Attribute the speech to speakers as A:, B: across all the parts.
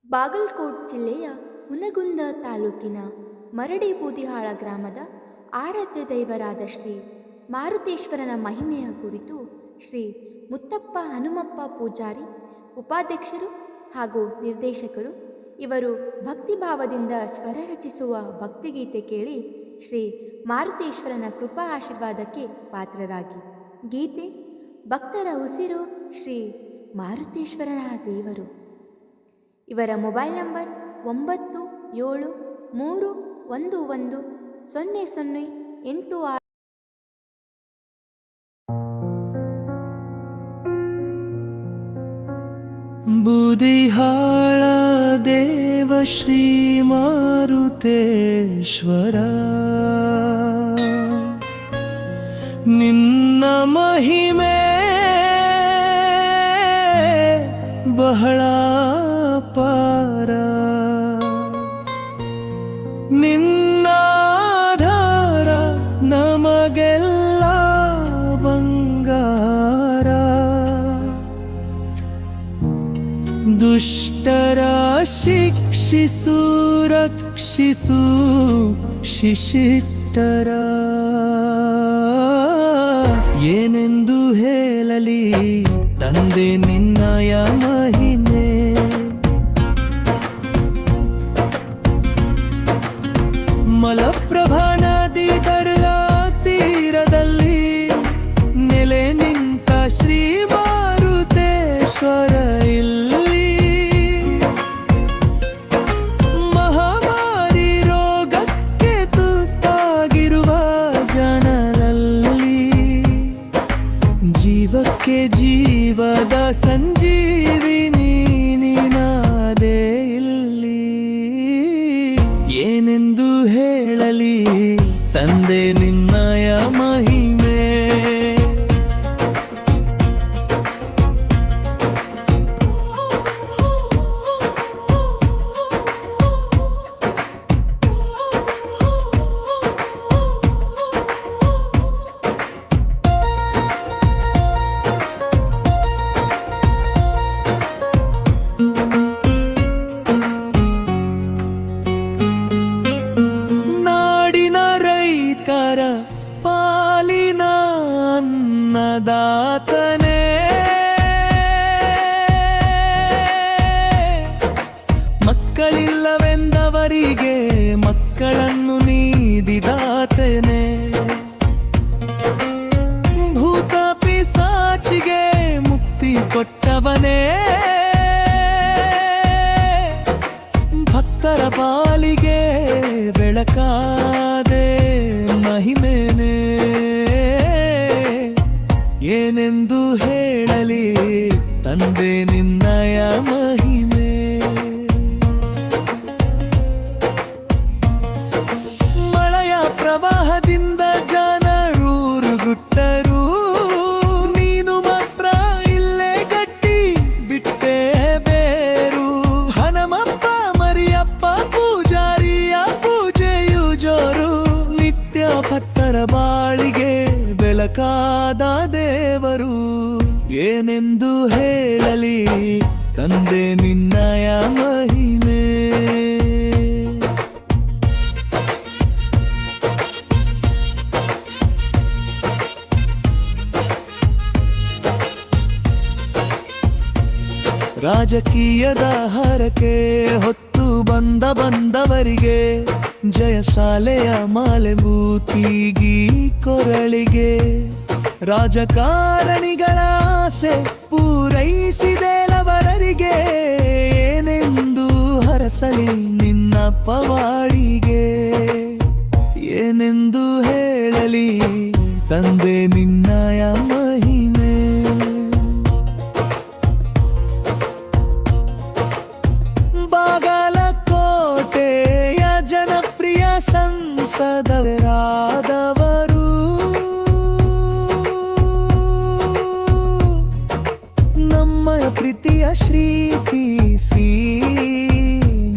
A: ಬಾಗಲಕೋಟ್ ಜಿಲ್ಲೆಯ ಹುನಗುಂದ ತಾಲೂಕಿನ ಮರಡಿ ಬೂದಿಹಾಳ ಗ್ರಾಮದ ಆರಾಧ್ಯ ದೈವರಾದ ಶ್ರೀ ಮಾರುತೇಶ್ವರನ ಮಹಿಮೆಯ ಕುರಿತು ಶ್ರೀ ಮುತ್ತಪ್ಪ ಹನುಮಪ್ಪ ಪೂಜಾರಿ, ಉಪಾಧ್ಯಕ್ಷರು ಹಾಗೂ ನಿರ್ದೇಶಕರು, ಇವರು ಭಕ್ತಿಭಾವದಿಂದ ಸ್ವರ ರಚಿಸುವ ಭಕ್ತಿಗೀತೆ ಕೇಳಿ ಶ್ರೀ ಮಾರುತೇಶ್ವರನ ಕೃಪಾ ಆಶೀರ್ವಾದಕ್ಕೆ ಪಾತ್ರರಾಗಿ. ಗೀತೆ ಭಕ್ತರ ಉಸಿರು ಶ್ರೀ ಮಾರುತೇಶ್ವರನ ದೇವರು. ಇವರ ಮೊಬೈಲ್ ನಂಬರ್ 97311008.
B: ಬೂದಿಹಾಳ ದೇವ ಶ್ರೀ ಮಾರುತೇಶ್ವರ, ನಿನ್ನ ಮಹಿಮೆ ಬಹಳ ಪಾರ, ನಿನ್ನಾಧಾರ ನಮಗೆಲ್ಲ ಬಂಗಾರ, ದುಷ್ಟರ ಶಿಕ್ಷಿಸು ರಕ್ಷಿಸು ಶಿಶಿಷ್ಟರ. ಏನೆಂದು ಹೇಳಲಿ ತಂದೆ ನಿನ್ನಯ ಮಹಿಮೆ, ಮಲಪ್ರಭಾ ನದಿ ತಡಲ ತೀರದಲ್ಲಿ ನೆಲೆ ನಿಂತ ಶ್ರೀ ಮಾರುತೇಶ್ವರ ಇಲ್ಲಿ. ಮಹಾಮಾರಿ ರೋಗಕ್ಕೆ ತುತ್ತಾಗಿರುವ ಜನರಲ್ಲಿ ಜೀವಕ್ಕೆ ಜೀವದ ಸಂಜೀವಿನಿ ನೀನಾದೆ ಇಲ್ಲಿ. ಏನೆಂದು ಹೇಳಲಿ ತಂದೆ ನಿನ್ನಯ ಮಹಿಮೆ, ಪಾಲಿನ ಅನ್ನದಾತನೇ, ಮಕ್ಕಳಿಲ್ಲವೆಂದವರಿಗೆ ಮಕ್ಕಳನ್ನು ನೀಡಿದಾತನೇ, ಭೂತ ಪಿಶಾಚಿಗೆ ಮುಕ್ತಿ ಕೊಟ್ಟವನೇ, ಭಕ್ತರ ಪಾಲಿಗೆ ಬೆಳಕಾದೆ ಮಹಿಮೆನೇ. ಏನೆಂದು ಹೇಳಲಿ ತಂದೆ ನಿನ್ನಯ ಮಹಿಮೆ, ಮಳೆಯ ಪ್ರವಾಹದಿಂದ ಜನರೂರುಗುಟ್ಟರು, ನೀನು ಮಾತ್ರ ಇಲ್ಲೇ ಗಟ್ಟಿ ಬಿಟ್ಟೆ ಬೇರು. ಹನುಮಪ್ಪ ಮರಿಯಪ್ಪ ಪೂಜಾರಿಯ ಪೂಜೆಯು ಜೋರು, ನಿತ್ಯ ಭಕ್ತರ ಬಾಳಿಗೆ ಬೆಳಕಾದ ದೇವರು. ಏನೆಂದು ಹೇಳಲಿ ತಂದೆ ನಿನ್ನಯ ಮಹಿಮೆ, ರಾಜಕೀಯದ ಹರಕೆ ಹೊತ್ತು ಬಂದವರಿಗೆ ಜಯಶಾಲೆಯ ಮಾಲೆ ಮೂತಿಗಿ ಕೊರಳಿಗೆ, ರಾಜಕಾರಣಿಗಳ ಆಸೆ ಪೂರೈಸಿದೆಲವರಿಗೆ. ಏನೆಂದು ಹರಸಲಿ ನಿನ್ನ ಪವಾಡಿಗೆ, ಏನೆಂದು ಹೇಳಲಿ ತಂದೆ ನಿನ್ನಯ ಮಹಿಮೆ. ಬಾಗಲಕೋಟೆಯ ಜನಪ್ರಿಯ ಸಂಸದರಾದವರು, ನಮ್ಮ ಪ್ರೀತಿಯ ಶ್ರೀ ಸಿ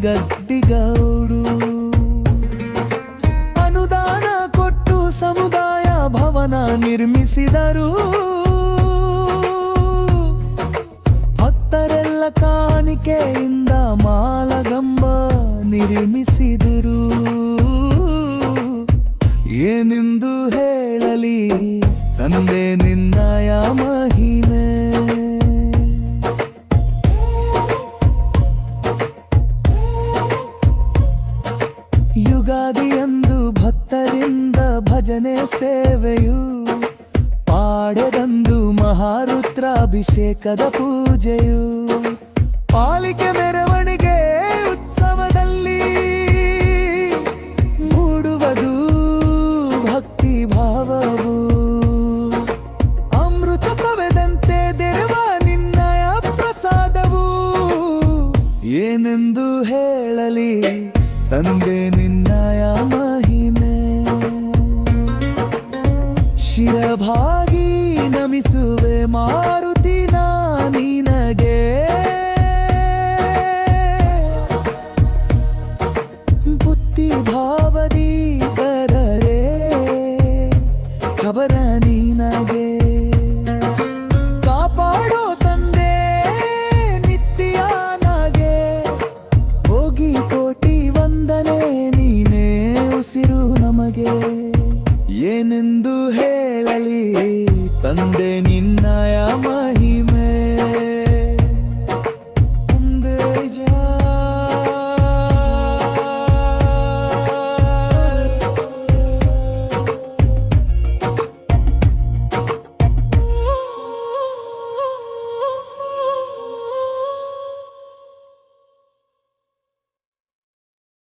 B: ಗದ್ದಿಗೌಡು, ಅನುದಾನ ಕೊಟ್ಟು ಸಮುದಾಯ ಭವನ ನಿರ್ಮಿಸಿದರು. ಭಕ್ತರೆಲ್ಲ ಕಾಣಿಕೆಯಿಂದ ನಿರ್ಮಿಸಿದರು. ಏನೆಂದು ಹೇಳಲಿ ತಂದೆ ನಿನ್ನಯ ಮಹಿಮೆ. ಯುಗಾದಿಯಂದು ಭಕ್ತರಿಂದ ಭಜನೆ ಸೇವೆಯು, ಪಾಡೆದಂದು ಮಹಾರುದ್ರಾಭಿಷೇಕದ ಪೂಜೆಯು, ಪಾಲಿಕೆ ಮೆರವಣಿಗೆ ಉತ್ಸವದಲ್ಲಿ ಮೂಡುವುದು ಭಕ್ತಿ ಭಾವವು. ಅಮೃತ ಸವೆದಂತೆ ದೆರವ ನಿನ್ನಯ ಪ್ರಸಾದವು. ಏನೆಂದು ಹೇಳಲಿ ತಂದೆ ನಿನ್ನಯ ಮಹಿಮೆ. ಶಿರಭಾಗಿ ನಮಿಸುವೆ ಮಾರುತಿನ ನಿನಗೆ. ಬುದ್ಧಿ ಭಾವದಿ ಕರರೆ ಖಬರ ನಿನಗೆ. ಕಾಪಾಡೋ ತಂದೆ ನಿತ್ಯನಾಗೆ. ಹೋಗಿ ಕೋಟಿ ವಂದನೆ ನೀನೇ ಉಸಿರು ನಮಗೆ. ಏನೆಂದು ಹೇಳಲಿ ತಂದೆ